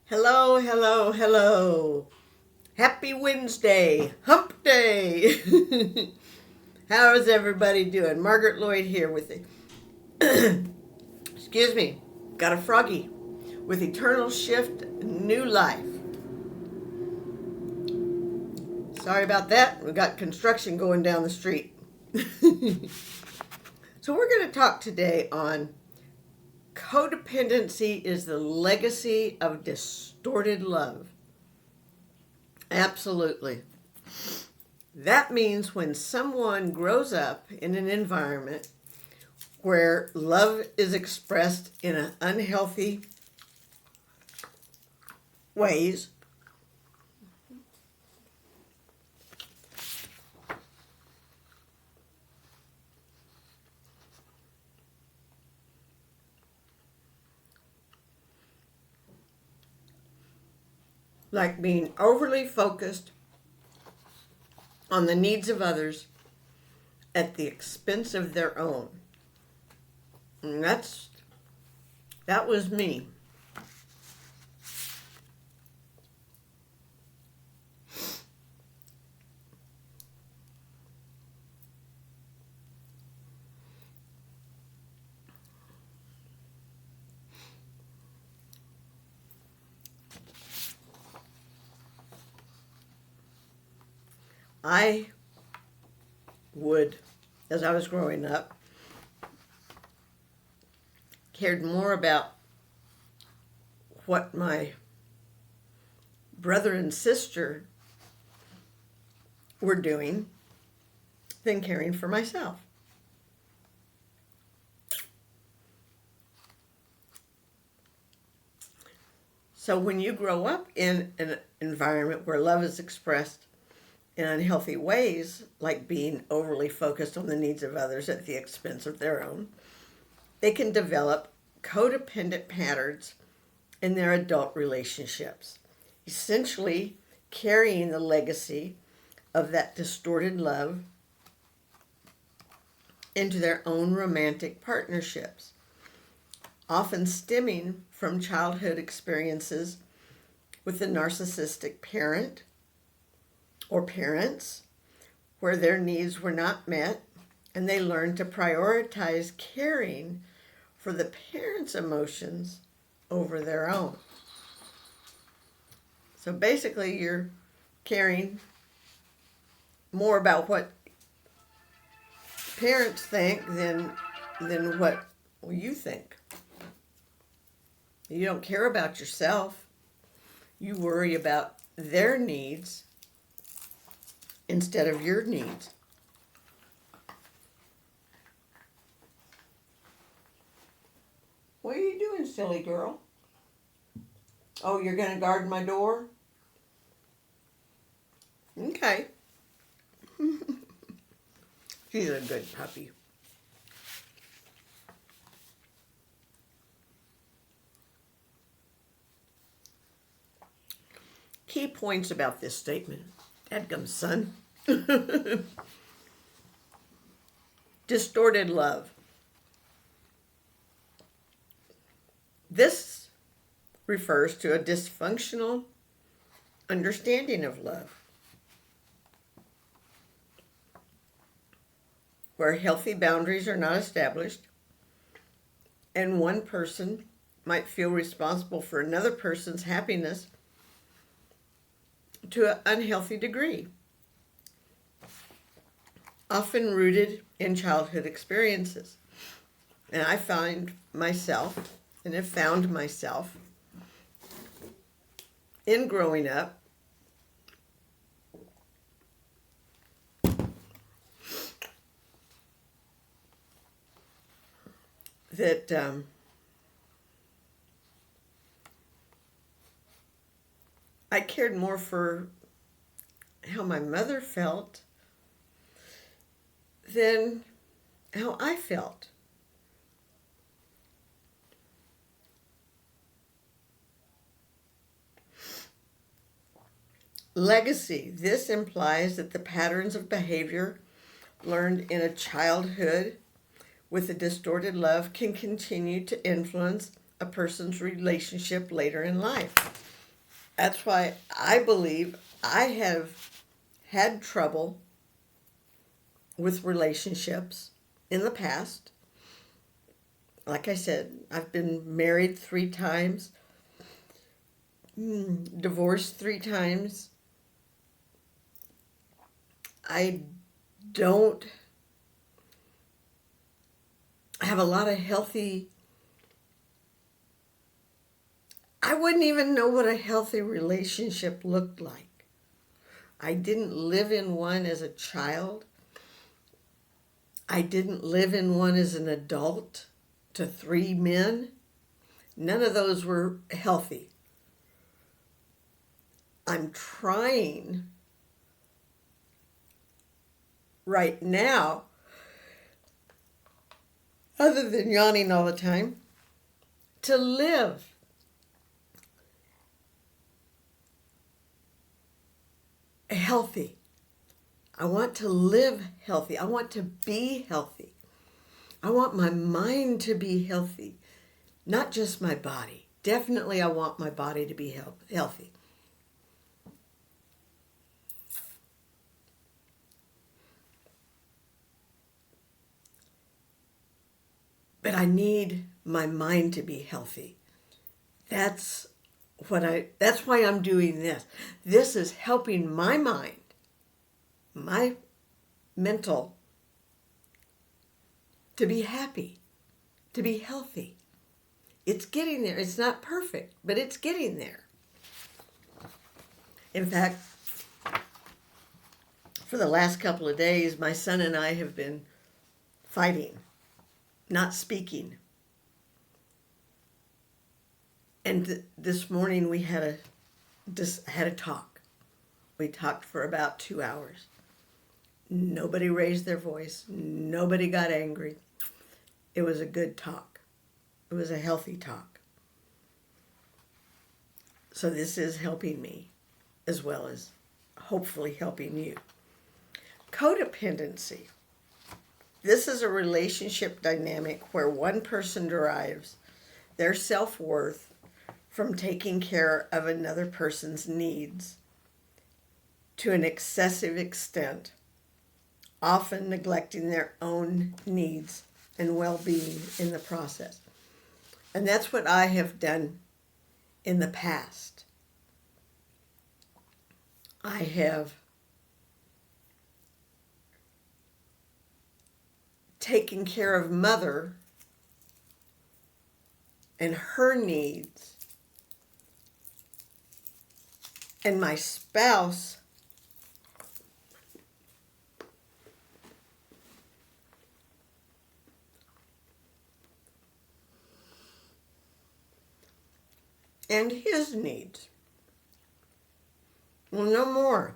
Hello, hello, hello. Happy Wednesday, hump day. How is everybody doing? Margaret Lloyd here with excuse me, got a froggy with Eternal Shift New Life. Sorry about that. We got construction going down the street. So we're going to talk today on codependency is the legacy of distorted love. Absolutely. That means when someone grows up in an environment where love is expressed in unhealthy ways, like being overly focused on the needs of others at the expense of their own. And that was me. I would, as I was growing up, cared more about what my brother and sister were doing than caring for myself. So when you grow up in an environment where love is expressed in unhealthy ways, like being overly focused on the needs of others at the expense of their own, they can develop codependent patterns in their adult relationships, essentially carrying the legacy of that distorted love into their own romantic partnerships, often stemming from childhood experiences with a narcissistic parent or parents where their needs were not met, and they learned to prioritize caring for the parents' emotions over their own. So basically, you're caring more about what parents think than what you think. You don't care about yourself. You worry about their needs instead of your needs. What are you doing, silly girl? Oh, you're going to guard my door? Okay. She's a good puppy. Key points about this statement. Dadgum, son. Distorted love. This refers to a dysfunctional understanding of love, where healthy boundaries are not established, and one person might feel responsible for another person's happiness to an unhealthy degree, often rooted in childhood experiences. And I find myself, and have found myself, in growing up, that I cared more for how my mother felt than how I felt. Legacy. This implies that the patterns of behavior learned in a childhood with a distorted love can continue to influence a person's relationship later in life. That's why I believe I have had trouble with relationships in the past. Like I said, I've been married 3 times, divorced 3 times. I don't have a lot of healthy, I wouldn't even know what a healthy relationship looked like. I didn't live in one as a child. I didn't live in one as an adult to 3 men. None of those were healthy. I'm trying right now, other than yawning all the time, to live healthy. I want to live healthy. I want to be healthy. I want my mind to be healthy, not just my body. Definitely, I want my body to be healthy. But I need my mind to be healthy. That's why I'm doing this. This is helping my mind, my mental, to be happy, to be healthy. It's getting there. It's not perfect, but it's getting there. In fact, for the last couple of days, my son and I have been fighting, not speaking. And this morning we had a talk. We talked for about 2 hours. Nobody raised their voice. Nobody got angry. It was a good talk. It was a healthy talk. So this is helping me as well as hopefully helping you. Codependency. This is a relationship dynamic where one person derives their self-worth from taking care of another person's needs to an excessive extent, often neglecting their own needs and well-being in the process. And that's what I have done in the past. I have taken care of Mother and her needs, and my spouse and his needs. Well, no more.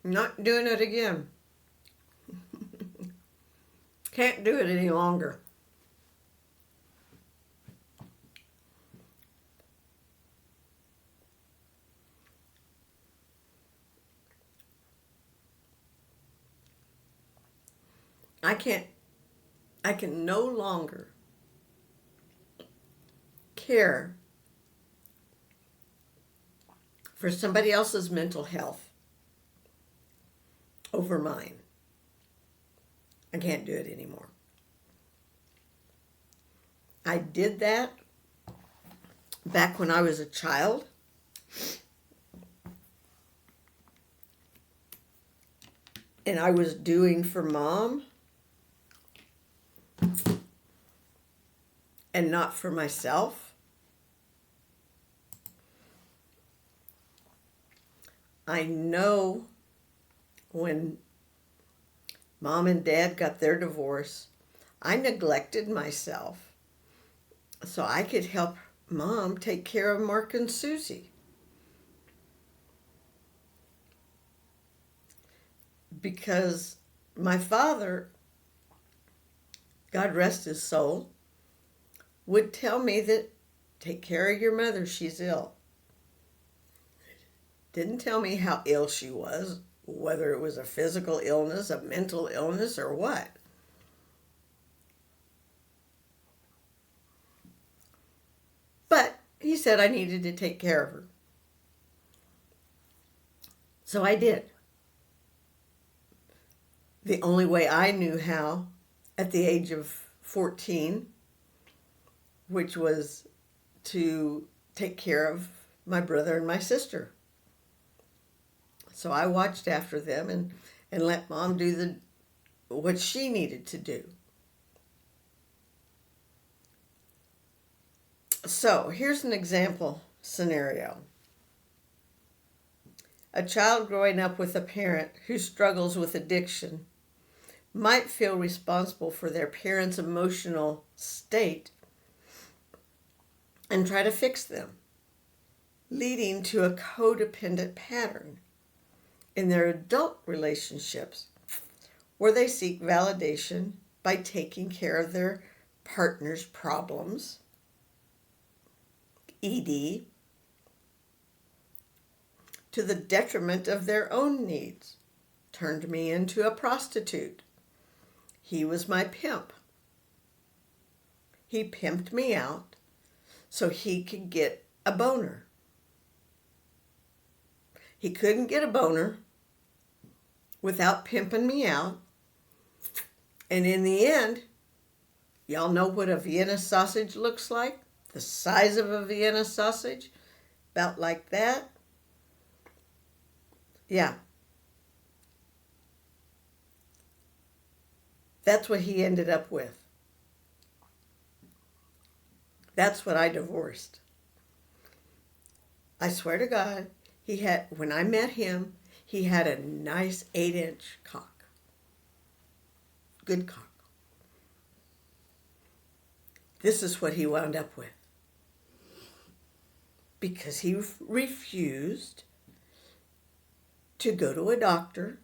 Not doing it again. Can't do it any longer. I can no longer care for somebody else's mental health over mine. I can't do it anymore. I did that back when I was a child. And I was doing for Mom and not for myself. I know when Mom and Dad got their divorce, I neglected myself so I could help Mom take care of Mark and Susie. Because my father, God rest his soul, would tell me that take care of your mother, she's ill. Didn't tell me how ill she was, whether it was a physical illness, a mental illness, or what. said I needed to take care of her. So I did. The only way I knew how at the age of 14, which was to take care of my brother and my sister. So I watched after them and let Mom do what she needed to do. So here's an example scenario. A child growing up with a parent who struggles with addiction might feel responsible for their parent's emotional state and try to fix them, leading to a codependent pattern in their adult relationships where they seek validation by taking care of their partner's problems, ED, to the detriment of their own needs. Turned me into a prostitute. He was my pimp. He pimped me out so he could get a boner. He couldn't get a boner without pimping me out. And in the end, y'all know what a Vienna sausage looks like? The size of a Vienna sausage? About like that. Yeah. That's what he ended up with. That's what I divorced. I swear to God, when I met him, he had a nice 8-inch cock. Good cock. This is what he wound up with. Because he refused to go to a doctor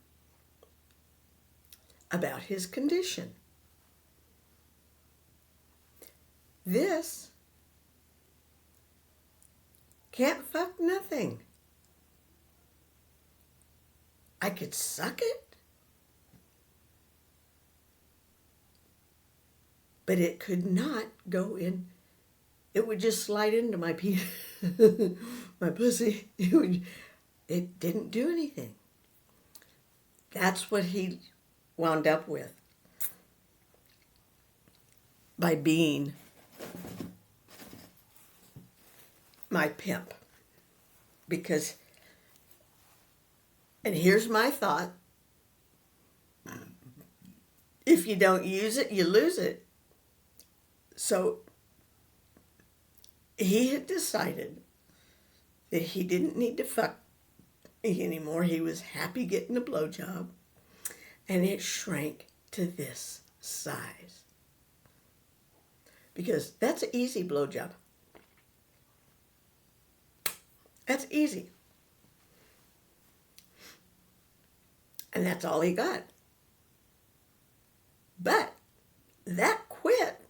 about his condition. This can't fuck nothing. I could suck it, but it could not go in. It would just slide into my my pussy. It didn't do anything. That's what he wound up with by being my pimp. Because, and here's my thought, if you don't use it, you lose it. So he had decided that he didn't need to fuck me anymore. He was happy getting a blowjob, and it shrank to this size. Because that's an easy blowjob. That's easy. And that's all he got. But that quit.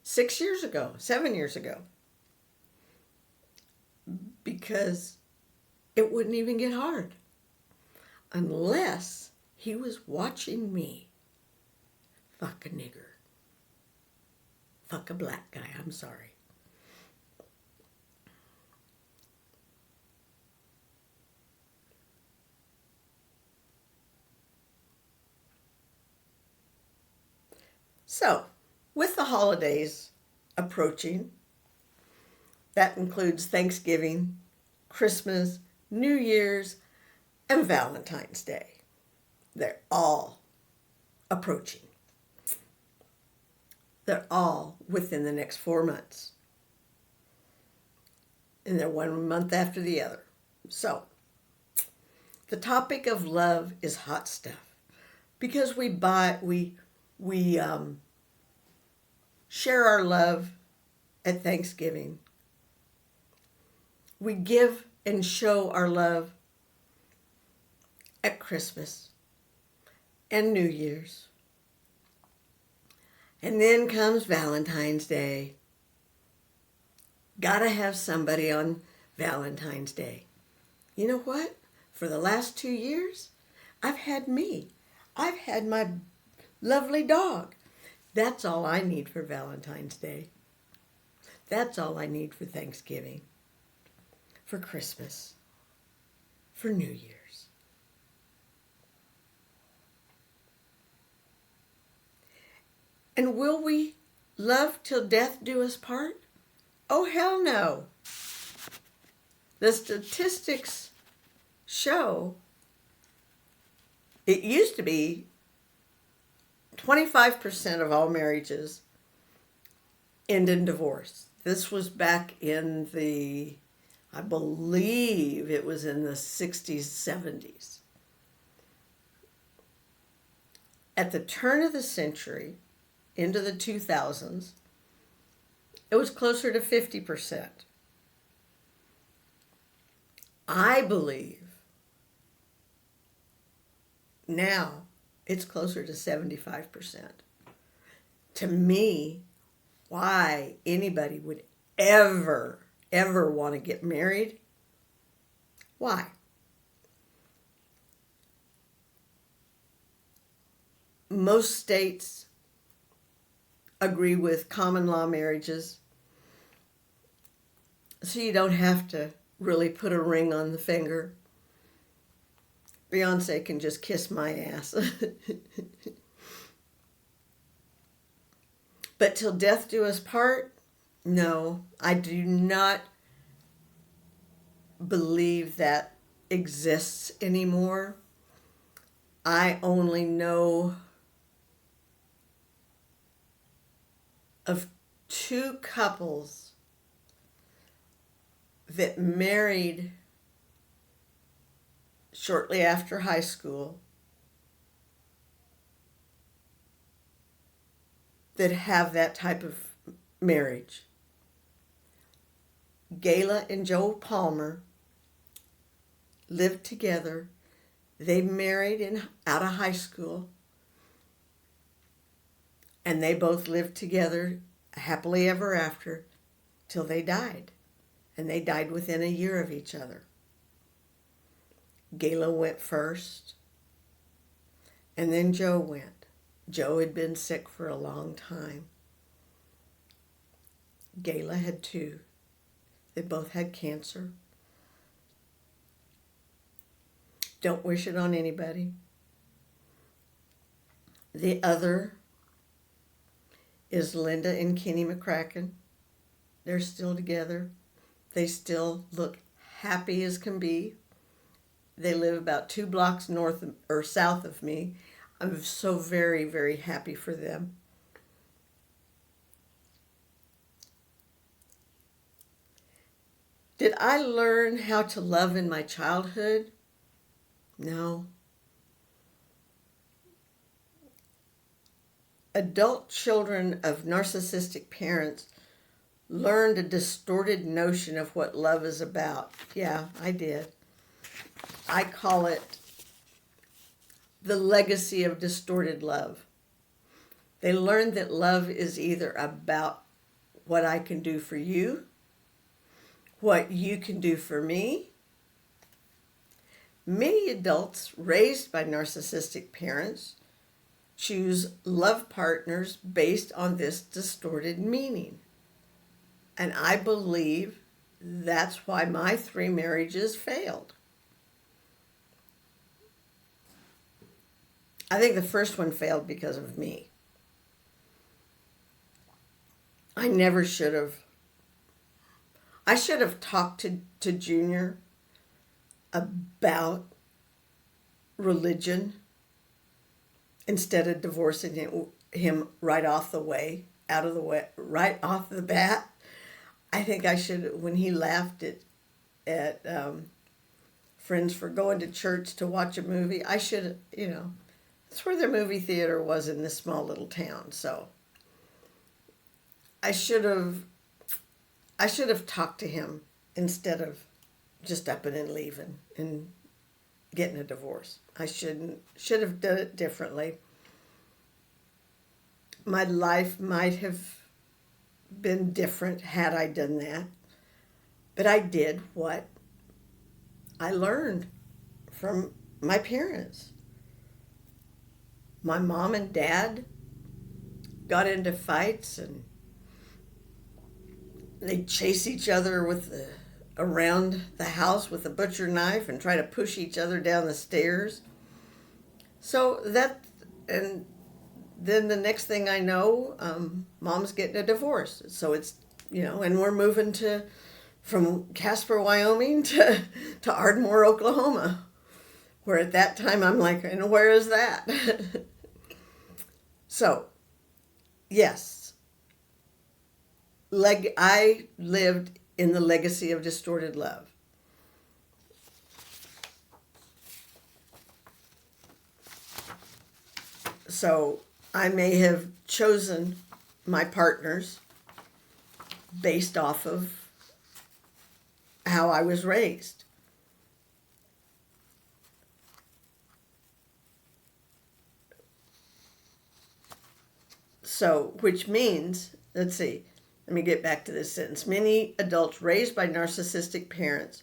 Seven years ago. Because it wouldn't even get hard. Unless he was watching me fuck a nigger. Fuck a black guy, I'm sorry. So, with the holidays approaching, that includes Thanksgiving, Christmas, New Year's, and Valentine's Day. They're all approaching. They're all within the next 4 months. And they're 1 month after the other. So, the topic of love is hot stuff. Because we share our love at Thanksgiving. We give and show our love at Christmas and New Year's. And then comes Valentine's Day. Gotta have somebody on Valentine's Day. You know what? For the last 2 years, I've had me. I've had my lovely dog. That's all I need for Valentine's Day. That's all I need for Thanksgiving, for Christmas, for New Year's. And will we love till death do us part? Oh, hell no. The statistics show it used to be 25% of all marriages end in divorce. This was back in I believe it was in the 60s, 70s. At the turn of the century, into the 2000s, it was closer to 50%. I believe now it's closer to 75%. To me, why anybody would ever want to get married? Why? Most states agree with common law marriages, so you don't have to really put a ring on the finger. Beyonce can just kiss my ass. But till death do us part? No, I do not believe that exists anymore. I only know of 2 couples that married shortly after high school that have that type of marriage. Gayla and Joe Palmer lived together. They married out of high school, and they both lived together happily ever after till they died. And they died within a year of each other. Gayla went first, and then Joe went. Joe had been sick for a long time. Gayla had 2. They both had cancer. Don't wish it on anybody. The other is Linda and Kenny McCracken. They're still together. They still look happy as can be. They live about 2 blocks north or south of me. I'm so very, very happy for them. Did I learn how to love in my childhood? No. Adult children of narcissistic parents learned a distorted notion of what love is about. Yeah, I did. I call it the legacy of distorted love. They learned that love is either about what I can do for you, what you can do for me. Many adults raised by narcissistic parents choose love partners based on this distorted meaning. And I believe that's why my 3 marriages failed. I think the first one failed because of me. I should have talked to Junior about religion instead of divorcing him right off the bat. I think I should, when he laughed at friends for going to church to watch a movie, I should, that's where their movie theater was in this small little town. So I should have talked to him instead of just upping and leaving and getting a divorce. I should have done it differently. My life might have been different had I done that. But I did what I learned from my parents. My mom and dad got into fights, and they'd chase each other around the house with a butcher knife and try to push each other down the stairs. So and then the next thing I know, Mom's getting a divorce. So it's, and we're moving from Casper, Wyoming to Ardmore, Oklahoma, where at that time I'm like, and where is that? So, yes, I lived in the legacy of distorted love. So I may have chosen my partners based off of how I was raised. So, which means, let's see, let me get back to this sentence. Many adults raised by narcissistic parents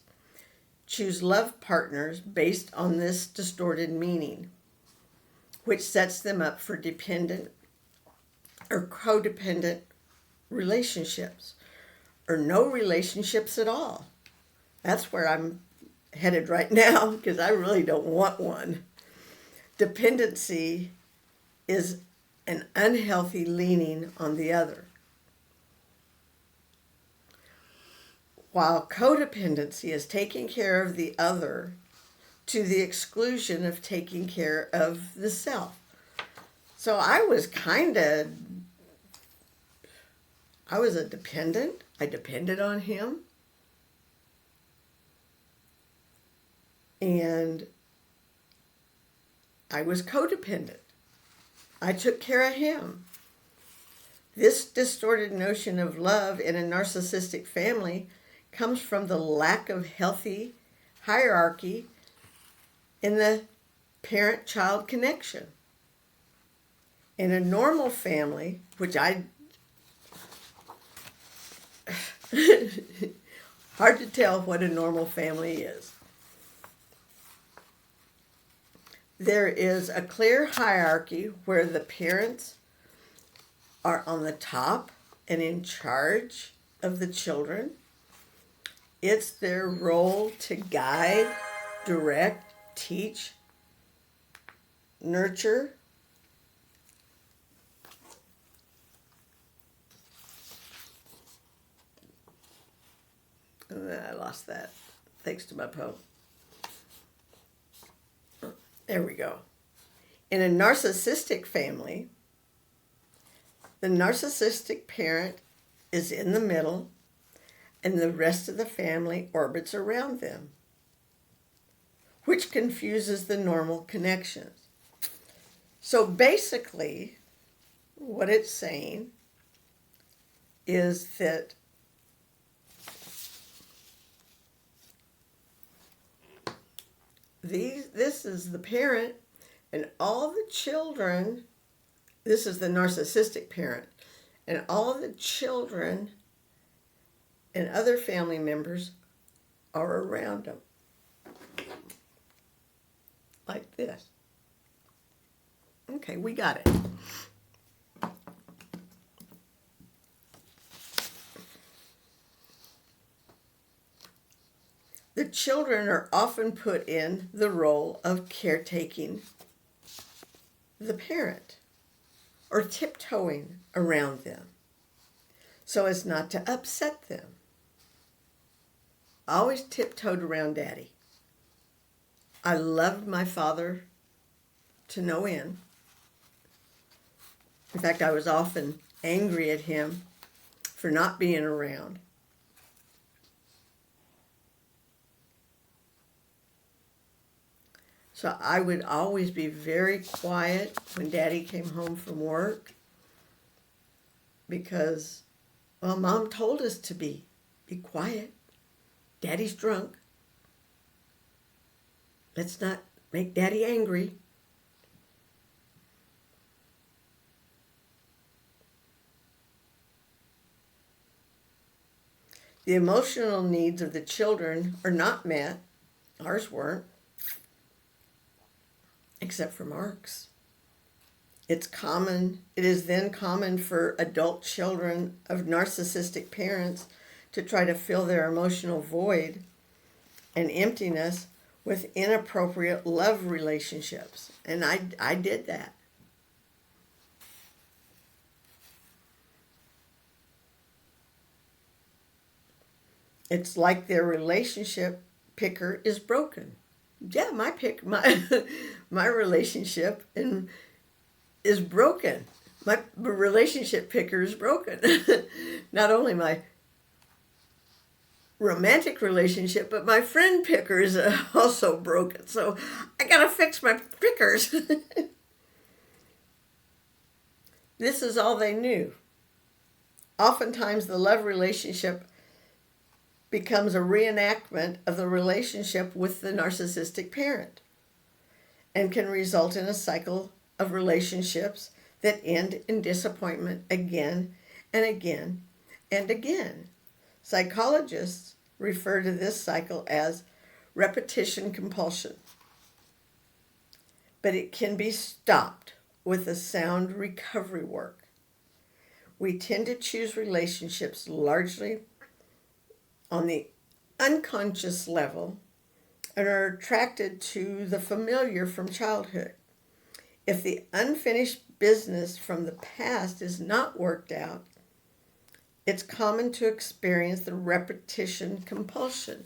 choose love partners based on this distorted meaning, which sets them up for dependent or codependent relationships, or no relationships at all. That's where I'm headed right now, because I really don't want one. Dependency is an unhealthy leaning on the other, while codependency is taking care of the other to the exclusion of taking care of the self. So I was a dependent. I depended on him. And I was codependent. I took care of him. This distorted notion of love in a narcissistic family comes from the lack of healthy hierarchy in the parent-child connection. In a normal family, which hard to tell what a normal family is. There is a clear hierarchy where the parents are on the top and in charge of the children. It's their role to guide, direct, teach, nurture. I lost that, thanks to my poem. There we go. In a narcissistic family, the narcissistic parent is in the middle, and the rest of the family orbits around them, which confuses the normal connections. So basically, what it's saying is that this is the parent, and all the children, this is the narcissistic parent, and all the children and other family members are around them. Like this. Okay, we got it. The children are often put in the role of caretaking the parent or tiptoeing around them so as not to upset them. I always tiptoed around Daddy. I loved my father to no end. In fact, I was often angry at him for not being around. So I would always be very quiet when Daddy came home from work because, well, Mom told us to be quiet. Daddy's drunk. Let's not make Daddy angry. The emotional needs of the children are not met. Ours weren't. Except for Mark's. It is then common for adult children of narcissistic parents to try to fill their emotional void and emptiness with inappropriate love relationships. And I did that. It's like their relationship picker is broken. Yeah, my relationship is broken. My relationship picker is broken. Not only my romantic relationship, but my friend picker is also broken. So I gotta fix my pickers. This is all they knew. Oftentimes the love relationship becomes a reenactment of the relationship with the narcissistic parent and can result in a cycle of relationships that end in disappointment again and again and again. Psychologists refer to this cycle as repetition compulsion, but it can be stopped with a sound recovery work. We tend to choose relationships largely on the unconscious level and are attracted to the familiar from childhood. If the unfinished business from the past is not worked out, it's common to experience the repetition compulsion.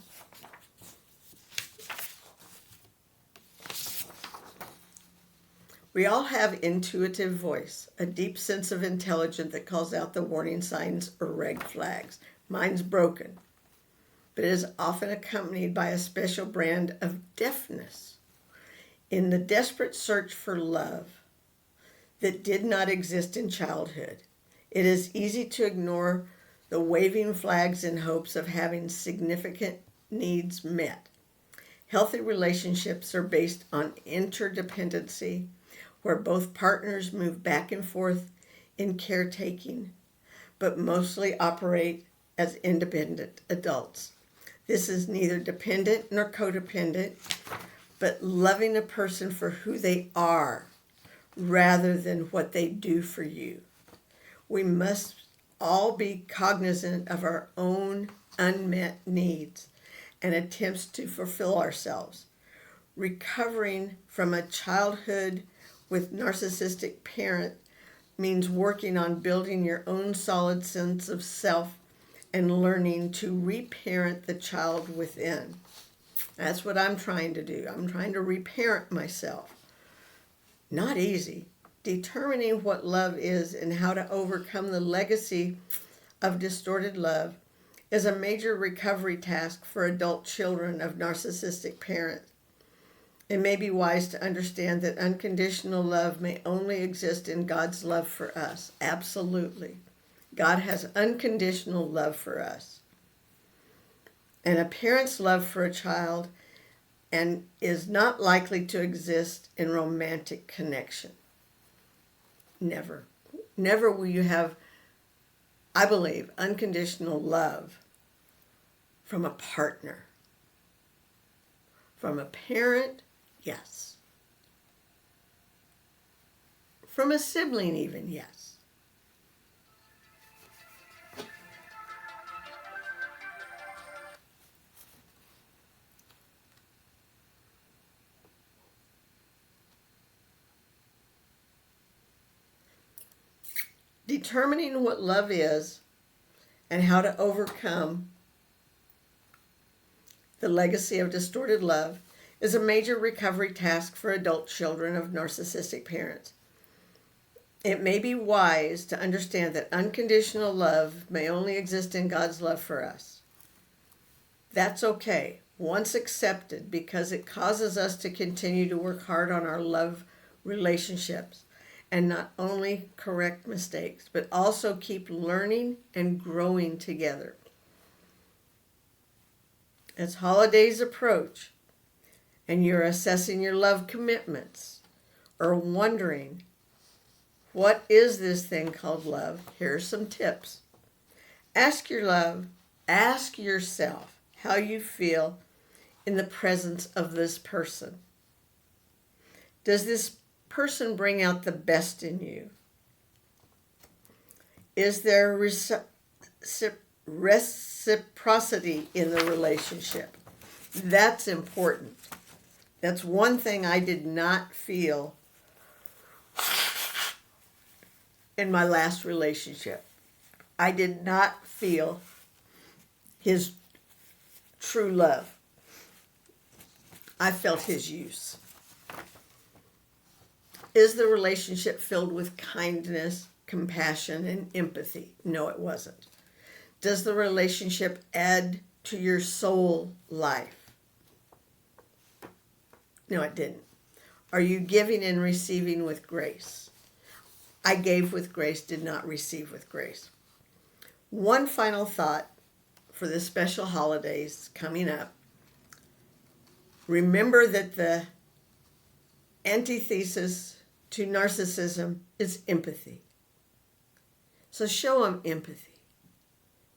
We all have intuitive voice, a deep sense of intelligence that calls out the warning signs or red flags. Mine's broken, but it is often accompanied by a special brand of deafness. In the desperate search for love that did not exist in childhood, it is easy to ignore the waving flags in hopes of having significant needs met. Healthy relationships are based on interdependency, where both partners move back and forth in caretaking, but mostly operate as independent adults. This is neither dependent nor codependent, but loving a person for who they are rather than what they do for you. We must all be cognizant of our own unmet needs and attempts to fulfill ourselves. Recovering from a childhood with narcissistic parent means working on building your own solid sense of self and learning to reparent the child within. That's what I'm trying to do. I'm trying to reparent myself. Not easy. Determining what love is and how to overcome the legacy of distorted love is a major recovery task for adult children of narcissistic parents. It may be wise to understand that unconditional love may only exist in God's love for us. Absolutely. God has unconditional love for us. And a parent's love for a child and is not likely to exist in romantic connection. Never. Never will you have, I believe, unconditional love from a partner. From a parent, yes. From a sibling even, yes. Determining what love is and how to overcome the legacy of distorted love is a major recovery task for adult children of narcissistic parents. It may be wise to understand that unconditional love may only exist in God's love for us. That's okay, once accepted, because it causes us to continue to work hard on our love relationships and not only correct mistakes, but also keep learning and growing together. As holidays approach and you're assessing your love commitments or wondering, what is this thing called love? Here are some tips. Ask yourself how you feel in the presence of this person. Does this person bring out the best in you? Is there reciprocity in the relationship? That's important. That's one thing I did not feel in my last relationship. I did not feel his true love. I felt his use. Is the relationship filled with kindness, compassion, and empathy? No, it wasn't. Does the relationship add to your soul life? No, it didn't. Are you giving and receiving with grace? I gave with grace, did not receive with grace. One final thought for the special holidays coming up. Remember that the antithesis to narcissism is empathy. So show them empathy.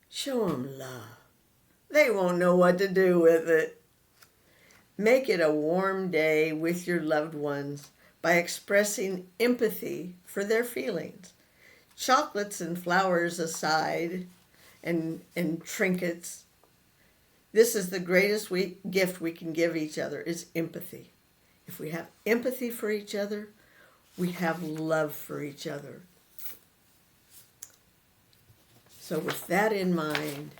Show them love. They won't know what to do with it. Make it a warm day with your loved ones by expressing empathy for their feelings. Chocolates and flowers aside, and trinkets. This is the greatest gift we can give each other, is empathy. If we have empathy for each other, we have love for each other. So with that in mind,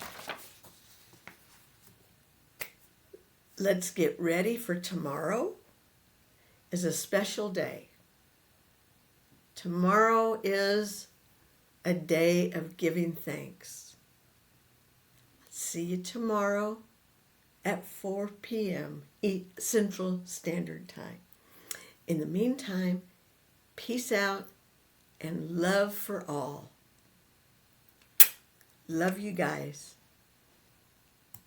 let's get ready for tomorrow is a special day. Tomorrow is a day of giving thanks. See you tomorrow at 4 p.m. Central Standard Time. In the meantime, peace out and love for all. Love you guys.